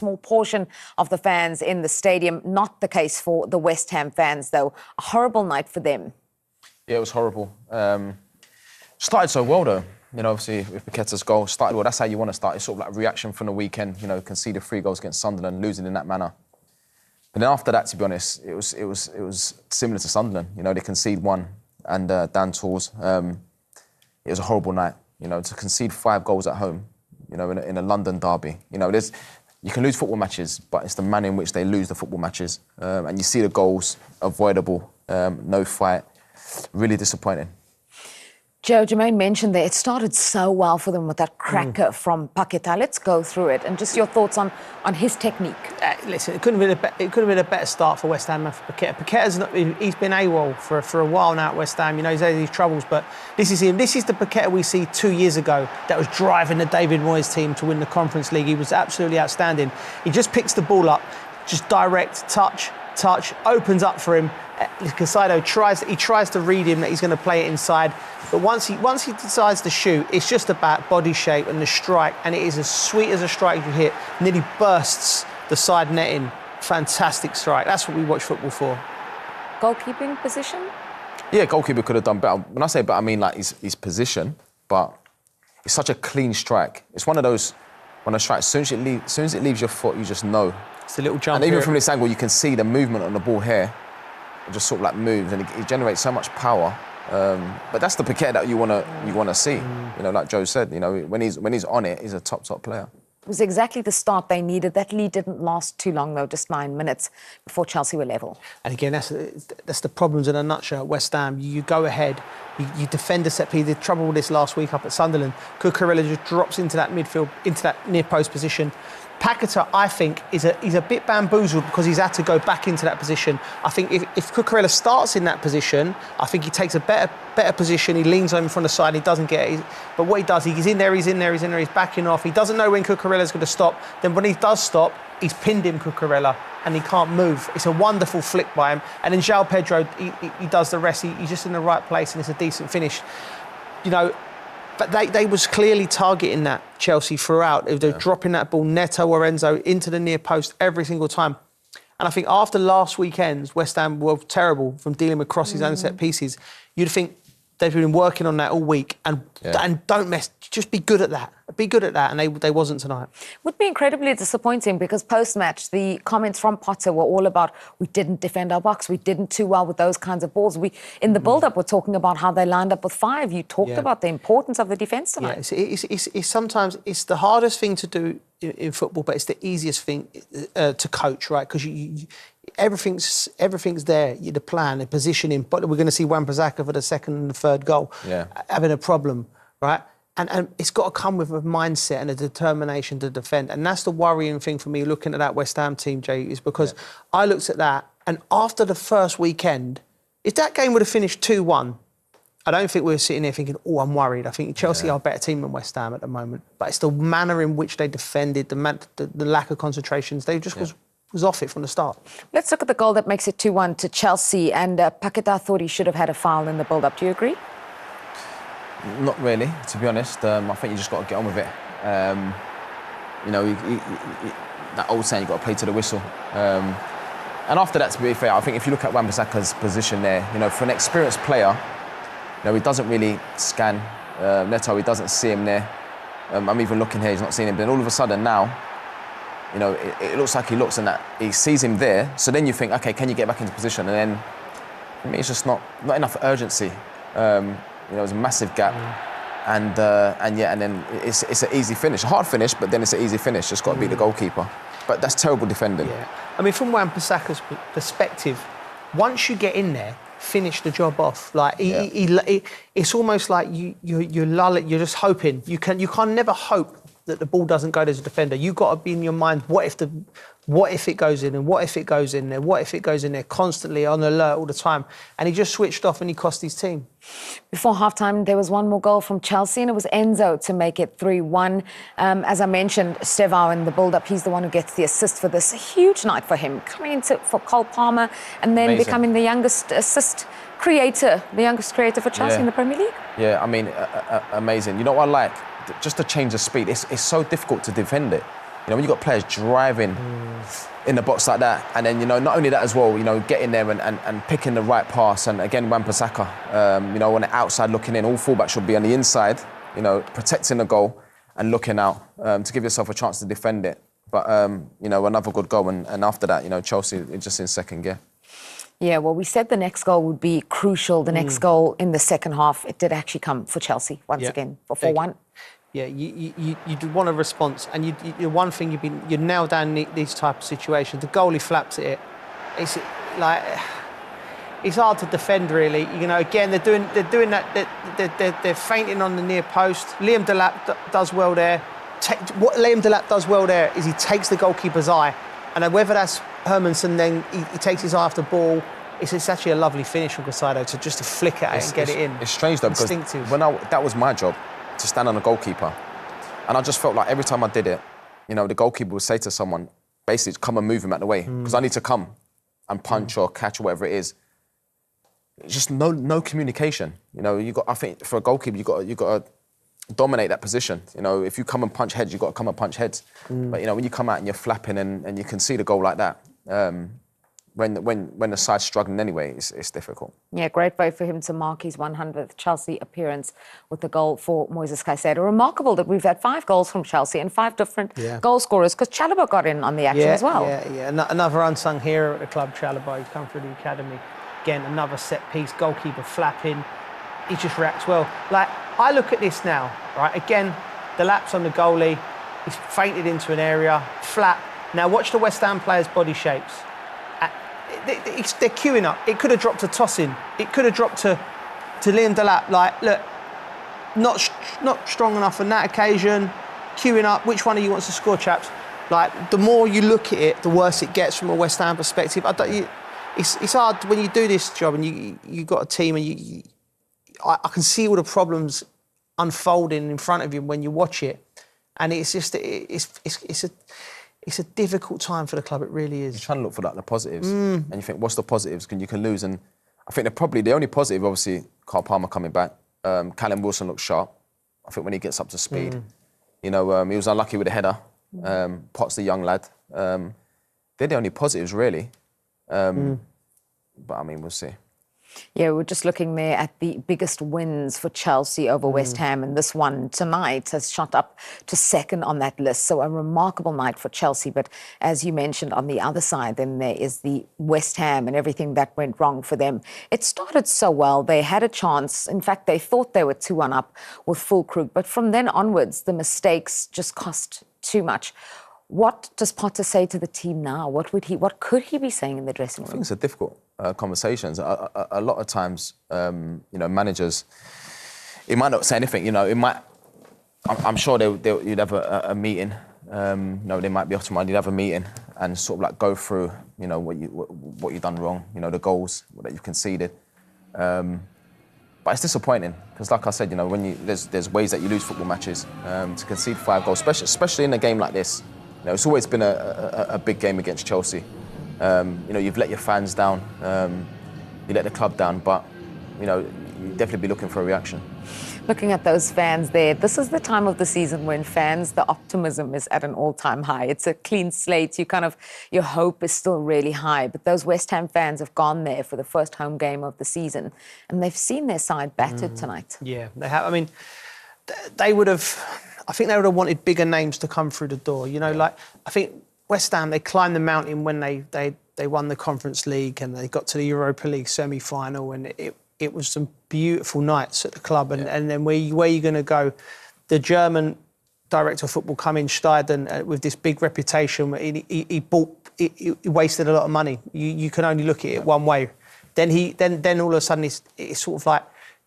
Small portion of the fans in the stadium. Not the case for the West Ham fans, though. A horrible night for them. Yeah, it was horrible. Started so well, though. You know, obviously, with Paqueta's goal, started well. That's how you want to start. It's sort of like a reaction from the weekend. You know, conceded 3 goals against Sunderland, losing in that manner. But then after that, to be honest, it was similar to Sunderland. You know, they concede 1, and Dan Tools. It was a horrible night. You know, to concede 5 goals at home. You know, in a London derby. You know, you can lose football matches, but it's the manner in which they lose the football matches. And you see the goals avoidable, no fight. Really disappointing. Joe, Jermaine mentioned that it started so well for them with that cracker from Paqueta. Let's go through it and just your thoughts on his technique. Listen, it couldn't have been a better start for West Ham and for Paqueta. He's been AWOL for a while now at West Ham. You know, he's had these troubles, but this is him. This is the Paqueta we see 2 years ago that was driving the David Moyes team to win the Conference League. He was absolutely outstanding. He just picks the ball up, just direct, touch, opens up for him. Casado tries to read him that he's going to play it inside, but once he decides to shoot, it's just about body shape and the strike, and it is as sweet as a strike you hit. Nearly bursts the side netting. Fantastic strike. That's what we watch football for. Goalkeeping position? Yeah, goalkeeper could have done better. When I say better, I mean like his position, but it's such a clean strike. It's one of those strikes. As soon as it leaves your foot, you just know. It's a little jump. And even from this angle, you can see the movement on the ball here. It just sort of like moves, and it generates so much power. But that's the Paqueta that you wanna see. You know, like Joe said, you know, when he's on it, he's a top player. It was exactly the start they needed. That lead didn't last too long, though, just 9 minutes before Chelsea were level. And again, that's the problems in a nutshell at West Ham. You go ahead, you defend a set piece. They had trouble with this last week up at Sunderland. Cucurella just drops into that midfield, into that near post position. Paqueta, I think, he's a bit bamboozled because he's had to go back into that position. I think if Cucurella starts in that position, I think he takes a better position. He leans over from the side, he doesn't get it. But what he does, he's in there, he's backing off. He doesn't know when Cucurella's going to stop. Then when he does stop, he's pinned him, Cucurella, and he can't move. It's a wonderful flick by him. And then João Pedro, he does the rest. He's just in the right place, and it's a decent finish. You know, but they was clearly targeting that, Chelsea, throughout. They're dropping that ball, Neto or Enzo, into the near post every single time. And I think after last weekend's, West Ham were terrible from dealing with crosses and set pieces. You'd think they've been working on that all week and don't mess. Just be good at that. Be good at that, and they wasn't tonight. Would be incredibly disappointing because post-match the comments from Potter were all about we didn't defend our box, we didn't too well with those kinds of balls. We in the build-up we're talking about how they lined up with 5. You talked about the importance of the defence tonight. Yeah, it's sometimes it's the hardest thing to do in football, but it's the easiest thing to coach, right? Because everything's there. The plan, the positioning. But we're going to see Wan-Bissaka for the second and the third goal having a problem, right? And it's got to come with a mindset and a determination to defend. And that's the worrying thing for me looking at that West Ham team, Jay, is because I looked at that, and after the first weekend, if that game would have finished 2-1, I don't think we were sitting there thinking, oh, I'm worried. I think Chelsea are a better team than West Ham at the moment. But it's the manner in which they defended, the lack of concentrations. They just was off it from the start. Let's look at the goal that makes it 2-1 to Chelsea. And Paqueta thought he should have had a foul in the build-up. Do you agree? Not really, to be honest. I think you just got to get on with it. You know, that old saying, you've got to play to the whistle. And after that, to be fair, I think if you look at Wan-Bissaka's position there, you know, for an experienced player, you know, he doesn't really scan Neto, he doesn't see him there. I'm even looking here, he's not seeing him. Then all of a sudden now, you know, it looks like he looks and that he sees him there. So then you think, OK, can you get back into position? And then, for me, it's just not enough urgency. You know, it was a massive gap, and then it's an easy finish, a hard finish, but then it's an easy finish. Just got to beat the goalkeeper. But that's terrible defending. Yeah. I mean, from Wan-Bissaka's perspective, once you get in there, finish the job off. Like it's almost like you lull it. You're just hoping. You can never hope that the ball doesn't go to the defender. You've got to be in your mind, what if it goes in, and what if it goes in there, what if it goes in there, constantly on alert all the time. And he just switched off and he cost his team. Before half-time, there was one more goal from Chelsea, and it was Enzo to make it 3-1. As I mentioned, Estêvão in the build-up, he's the one who gets the assist for this. A huge night for him, coming into for Cole Palmer and then becoming the youngest assist creator, for Chelsea in the Premier League. Yeah, I mean, amazing. You know what I like? Just to change the speed. It's so difficult to defend it. You know, when you've got players driving in the box like that, and then, you know, not only that as well, you know, getting there and picking the right pass, and again, Wan-Bissaka, you know, on the outside looking in, all fullbacks should be on the inside, you know, protecting the goal and looking out to give yourself a chance to defend it. But, you know, another good goal, and after that, you know, Chelsea is just in second gear. Yeah, well, we said the next goal would be crucial, the next goal in the second half. It did actually come for Chelsea once again, for 4-1. Yeah, you want a response, and one thing you're now down in these type of situations. The goalie flaps at it. It's like it's hard to defend, really. You know, again, they're doing that. They're fainting on the near post. Liam Delap does well there. What Liam Delap does well there is he takes the goalkeeper's eye, and whether that's Hermansen, then he takes his eye off the ball. It's actually a lovely finish from Casado to flick at it and get it in. It's strange though, because that was my job, to stand on the goalkeeper. And I just felt like every time I did it, you know, the goalkeeper would say to someone, basically, come and move him out the way, because I need to come and punch or catch or whatever it is. It's just no communication. You know, I think for a goalkeeper, you got to dominate that position. You know, if you come and punch heads, you've got to come and punch heads. But, you know, when you come out and you're flapping and you can see the goal like that, when the side's struggling anyway, it's difficult. Yeah, great way for him to mark his 100th Chelsea appearance with the goal for Moises Caicedo. Remarkable that we've had 5 goals from Chelsea and 5 different goal scorers, because Chalobah got in on the action as well. Yeah. Another unsung hero at the club, Chalobah. He's come through the academy. Again, another set piece, goalkeeper flapping. He just reacts well. Like, I look at this now, right? Again, the lapse on the goalie. He's fainted into an area, flap. Now watch the West Ham players' body shapes. They're queuing up. It could have dropped to Tosin. It could have dropped to Liam Delap. Like, look, not strong enough on that occasion. Queuing up. Which one of you wants to score, chaps? Like, the more you look at it, the worse it gets from a West Ham perspective. It's hard when you do this job and you got a team and I can see all the problems unfolding in front of you when you watch it, and it's just it's a difficult time for the club. It really is. You're trying to look for like the positives, and you think, what's the positives? You can lose, and I think they're probably the only positive. Obviously, Carl Palmer coming back. Callum Wilson looks sharp. I think when he gets up to speed, you know, he was unlucky with the header. Potts, the young lad. They're the only positives, really. But I mean, we'll see. Yeah, we're just looking there at the biggest wins for Chelsea over West Ham, and this one tonight has shot up to second on that list. So a remarkable night for Chelsea. But as you mentioned, on the other side, then there is the West Ham and everything that went wrong for them. It started so well. They had a chance. In fact, they thought they were 2-1 up with Füllkrug. But from then onwards, the mistakes just cost too much. What does Potter say to the team now? What could he be saying in the dressing room? I think it's a difficult conversations. A lot of times, you know, managers, he might not say anything. You know, it might. I'm sure you'd have a meeting. You know, they might be off tomorrow. You'd have a meeting and sort of like go through, you know, what you've done wrong. You know, the goals that you've conceded. But it's disappointing because, like I said, you know, when there's ways that you lose football matches. To concede 5 goals, especially in a game like this. You know, it's always been a big game against Chelsea. You know, you've let your fans down, you let the club down, but, you know, you'd definitely be looking for a reaction. Looking at those fans there, this is the time of the season when fans, the optimism is at an all-time high. It's a clean slate. Your hope is still really high. But those West Ham fans have gone there for the first home game of the season, and they've seen their side battered tonight. Yeah, they have. I mean, I think they would have wanted bigger names to come through the door. You know, like, I think West Ham, they climbed the mountain when they won the Conference League and they got to the Europa League semi-final, and it was some beautiful nights at the club. And then where are you going to go? The German director of football come in, Steiden, with this big reputation. He wasted a lot of money. You can only look at it one way. Then all of a sudden it's sort of like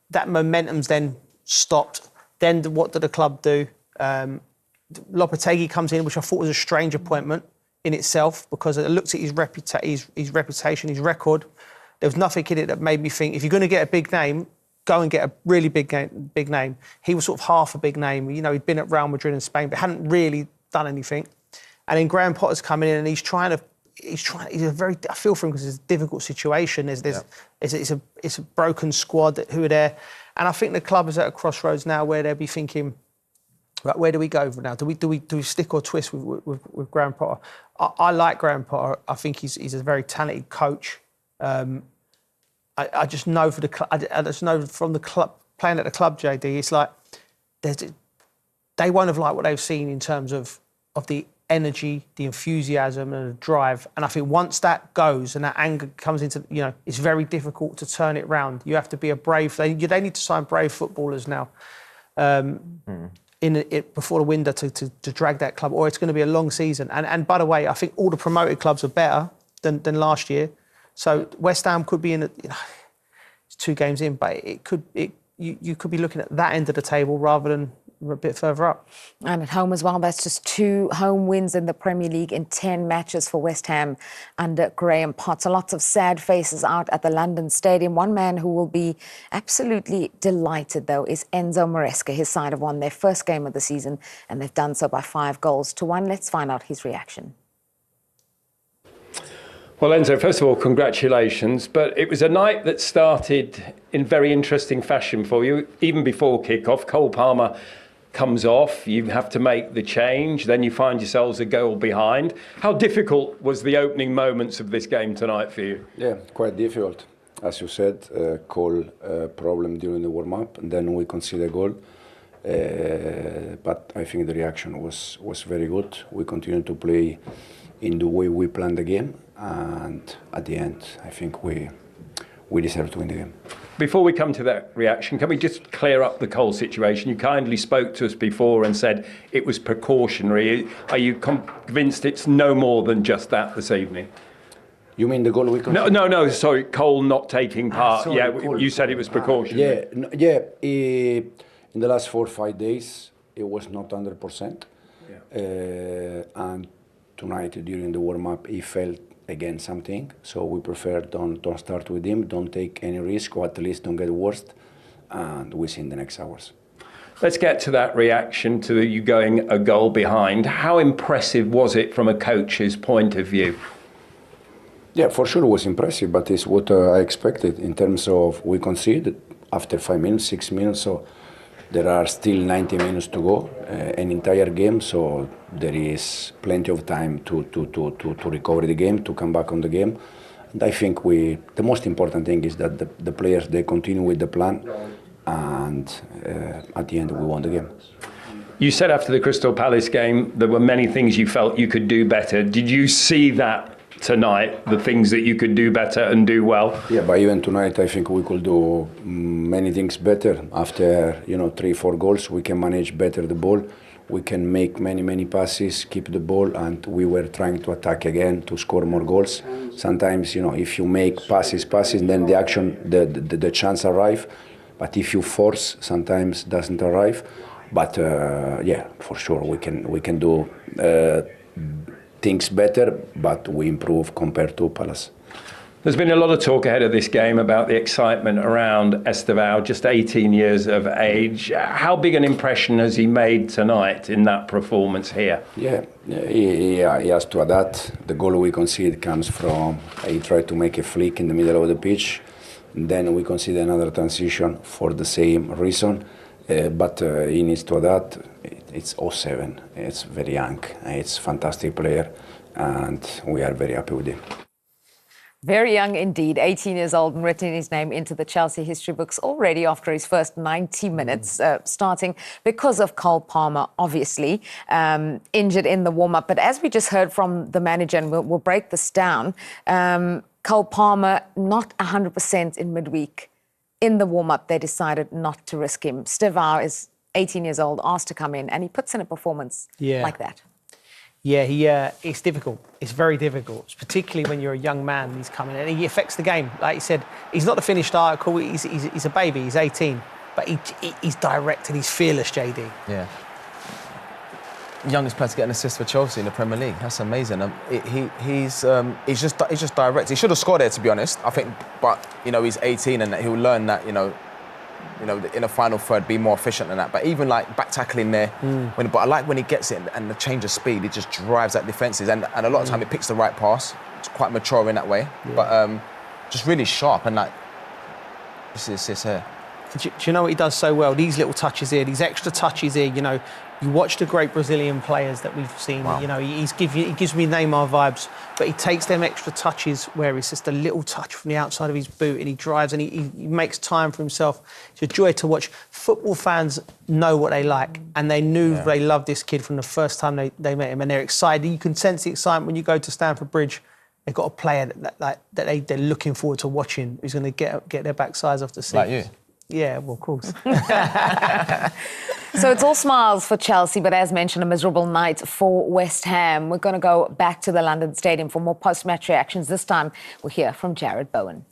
that momentum's then stopped. Then what did the club do? Lopetegui comes in, which I thought was a strange appointment in itself, because I looked at his reputation, his record. There was nothing in it that made me think, if you're going to get a big name, go and get a really big name. He was sort of half a big name. You know, he'd been at Real Madrid and Spain, but hadn't really done anything. And then Graham Potter's coming in and he's I feel for him because it's a difficult situation. It's a broken squad who are there. And I think the club is at a crossroads now where they'll be thinking, Right, where do we go now? Do we stick or twist with Graham Potter? I like Graham Potter. I think he's a very talented coach. I just know from the club playing at the club, JD. It's like they won't have liked what they've seen in terms of the energy, the enthusiasm, and the drive. And I think once that goes and that anger comes into, it's very difficult to turn it round. You have to be a brave. They need to sign brave footballers now. Before the window to drag that club, or it's going to be a long season. And by the way, I think all the promoted clubs are better than last year. So West Ham could be it's 2 games in, but you could be looking at that end of the table rather than a bit further up. And at home as well, that's just 2 home wins in the Premier League in 10 matches for West Ham under Graham Potter. Lots of sad faces out at the London Stadium. One man who will be absolutely delighted, though, is Enzo Maresca. His side have won their first game of the season, and they've done so by 5-1. Let's find out his reaction. Well, Enzo, first of all, congratulations. But it was a night that started in very interesting fashion for you. Even before kick-off, Cole Palmer comes off, you have to make the change, then you find yourselves a goal behind. How difficult was the opening moments of this game tonight for you? Yeah, quite difficult. As you said, Cole problem during the warm-up, and then we conceded a goal. But I think the reaction was very good. We continued to play in the way we planned the game, and at the end, I think we deserve to win the game. Before we come to that reaction, can we just clear up the Cole situation? You kindly spoke to us before and said it was precautionary. Are you convinced it's no more than just that this evening? You mean the goal we conceded? No, sorry, Cole not taking part. Sorry, yeah, Cole. You said it was precautionary. In the last 4 or 5 days, it was not 100%. Yeah. And tonight, during the warm-up, he felt again something, so we prefer don't start with him, don't take any risk, or at least don't get worse, and we see in the next hours. Let's get to that reaction to you going a goal behind. How impressive was it from a coach's point of view? Yeah, for sure it was impressive, but it's what I expected in terms of we conceded after 5 minutes, 6 minutes, so there are still 90 minutes to go, an entire game, so there is plenty of time to recover the game, to come back on the game. And I think the most important thing is that the players, they continue with the plan, and at the end we won the game. You said after the Crystal Palace game there were many things you felt you could do better. Did you see that tonight, the things that you could do better and do well? Yeah, but even tonight I think we could do many things better. After 3-4 goals, we can manage better the ball. We can make many passes, keep the ball, and we were trying to attack again to score more goals. Sometimes, if you make passes, then the action, the chance arrive. But if you force, sometimes doesn't arrive. But yeah, for sure we can do things better, but we improve compared to Palace. There's been a lot of talk ahead of this game about the excitement around Estêvão, just 18 years of age. How big an impression has he made tonight in that performance here? Yeah, he has to adapt. The goal we concede comes from, he tried to make a flick in the middle of the pitch. Then we concede another transition for the same reason. But he needs to adapt. It's 07, it's very young, it's a fantastic player, and we are very happy with him. Very young indeed, 18 years old, and written his name into the Chelsea history books already after his first 90 minutes, starting because of Cole Palmer, obviously, injured in the warm-up. But as we just heard from the manager, and we'll break this down, Cole Palmer not 100% in midweek. In the warm-up, they decided not to risk him. Estêvão is 18 years old, asked to come in, and he puts in a performance like that. Yeah, it's difficult. It's very difficult, particularly when you're a young man and he's coming in. And he affects the game. Like you said, he's not the finished article. He's a baby. He's 18, but he's direct and he's fearless, JD. Yeah. Youngest player to get an assist for Chelsea in the Premier League. That's amazing. He's just direct. He should have scored there, to be honest. I think, but he's 18 and he'll learn that. In the final third, be more efficient than that. But even like back tackling there, but I like when he gets it and the change of speed, it just drives at defences. And a lot of time it picks the right pass. It's quite mature in that way. Yeah. But just really sharp and like, this is here. Do you know what he does so well? These little touches here, these extra touches here, You watch the great Brazilian players that we've seen. Wow. You know, he gives me Neymar vibes, but he takes them extra touches where it's just a little touch from the outside of his boot, and he drives and he makes time for himself. It's a joy to watch. Football fans know what they like, and they knew they loved this kid from the first time they met him, and they're excited. You can sense the excitement when you go to Stamford Bridge. They've got a player that they're looking forward to watching, who's going to get their backsides off the seat. Like you? Yeah, well, of course. So it's all smiles for Chelsea, but as mentioned, a miserable night for West Ham. We're going to go back to the London Stadium for more post-match reactions. This time, we'll hear from Jared Bowen.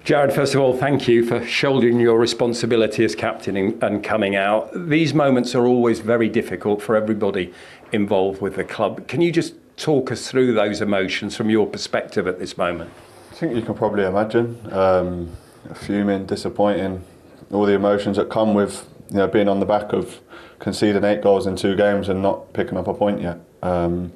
Jared, first of all, thank you for shouldering your responsibility as captain and coming out. These moments are always very difficult for everybody involved with the club. Can you just talk us through those emotions from your perspective at this moment? I think you can probably imagine fuming, disappointing, all the emotions that come with being on the back of conceding 8 goals in 2 games and not picking up a point yet. I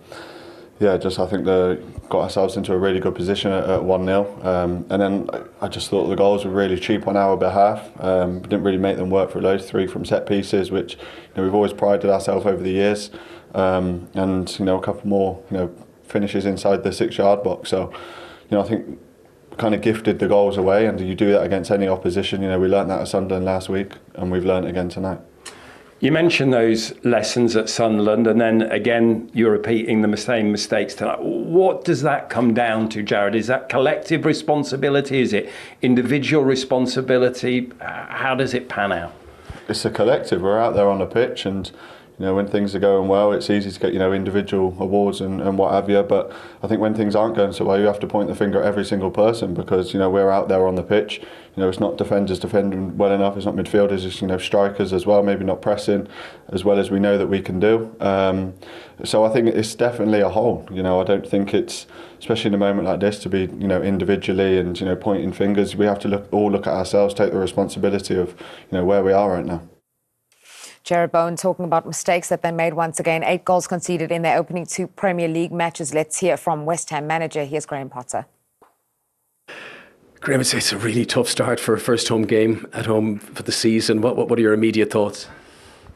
think they got ourselves into a really good position at 1-0, and then I just thought the goals were really cheap on our behalf. Didn't really make them work for those 3 from set pieces, which we've always prided ourselves over the years, and a couple more finishes inside the 6-yard box. So I think kind of gifted the goals away, and you do that against any opposition. We learnt that at Sunderland last week, and we've learnt again tonight. You mentioned those lessons at Sunderland, and then again you're repeating the same mistakes tonight. What does that come down to, Jared? Is that collective responsibility? Is it individual responsibility? How does it pan out? It's a collective. We're out there on the pitch, and when things are going well, it's easy to get individual awards and what have you. But I think when things aren't going so well, you have to point the finger at every single person, because we're out there on the pitch. It's not defenders defending well enough. It's not midfielders. It's strikers as well. Maybe not pressing as well as we know that we can do. So I think it's definitely a whole. I don't think it's, especially in a moment like this, to be individually and pointing fingers. We have to all look at ourselves, take the responsibility of where we are right now. Jared Bowen talking about mistakes that they made once again. 8 goals conceded in their opening 2 Premier League matches. Let's hear from West Ham manager. Here's Graham Potter. Graham, it's a really tough start for a first home game at home for the season. What are your immediate thoughts?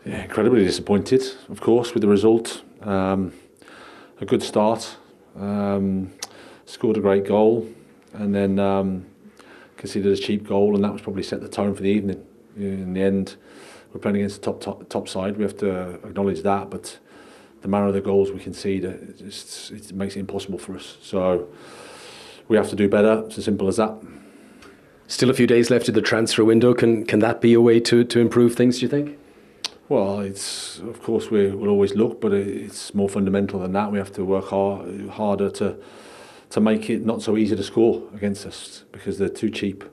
Yeah, incredibly disappointed, of course, with the result. A good start. Scored a great goal, and then conceded a cheap goal, and that was probably set the tone for the evening. In the end, we're playing against the top side. We have to acknowledge that, but the manner of the goals we concede, it makes it impossible for us. So we have to do better. It's as simple as that. Still a few days left of the transfer window. Can that be a way to improve things, do you think? Well, it's, of course we'll always look, but it's more fundamental than that. We have to work harder to make it not so easy to score against us, because they're too cheap.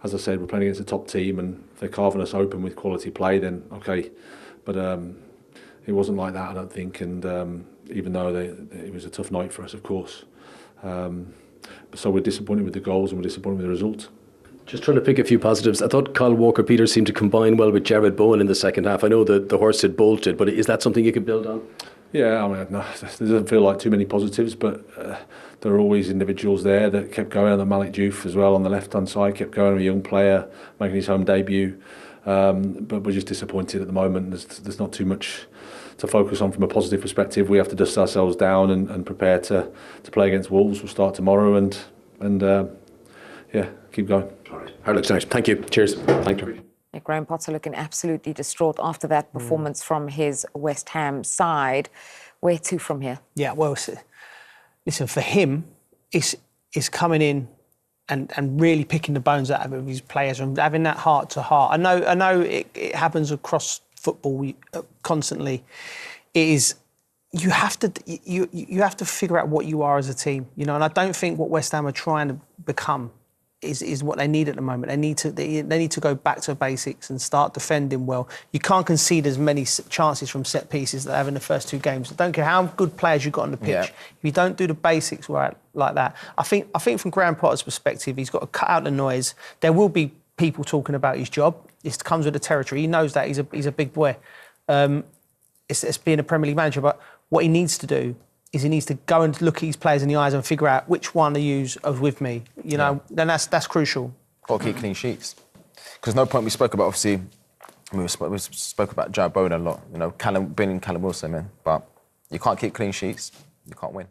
As I said, we're playing against a top team, and if they're carving us open with quality play, then okay. But it wasn't like that, I don't think. And even though it was a tough night for us, of course. So we're disappointed with the goals, and we're disappointed with the result. Just trying to pick a few positives. I thought Kyle Walker-Peters seemed to combine well with Jared Bowen in the second half. I know that the horse had bolted, but is that something you could build on? Yeah, I mean, no, there doesn't feel like too many positives, but there are always individuals there that kept going. And the Malik Diouf as well on the left-hand side kept going, a young player making his home debut. But we're just disappointed at the moment. There's not too much to focus on from a positive perspective. We have to dust ourselves down and prepare to play against Wolves. We'll start tomorrow and keep going. All right. Hard luck tonight. Thank you. Cheers. Thank you. Graham Potter looking absolutely distraught after that performance from his West Ham side. Where to from here? Yeah, well, listen, for him, it's coming in and really picking the bones out of his players and having that heart to heart. I know it happens across football constantly. It is. You have to figure out what you are as a team, and I don't think what West Ham are trying to become is what they need at the moment. They need to go back to basics and start defending well. You can't concede as many chances from set pieces that they have in the first 2 games. I don't care how good players you've got on the pitch. Yeah. If you don't do the basics right like that, I think from Graham Potter's perspective, he's got to cut out the noise. There will be people talking about his job. This comes with the territory. He knows that he's a big boy. It's being a Premier League manager, but what he needs to do is he needs to go and look at his players in the eyes and figure out which one to use with me. Then that's crucial. Got to keep clean sheets. Because no point, we spoke about, obviously, we spoke about Jared Bowen a lot. You know, bringing Callum Wilson in, but you can't keep clean sheets. You can't win.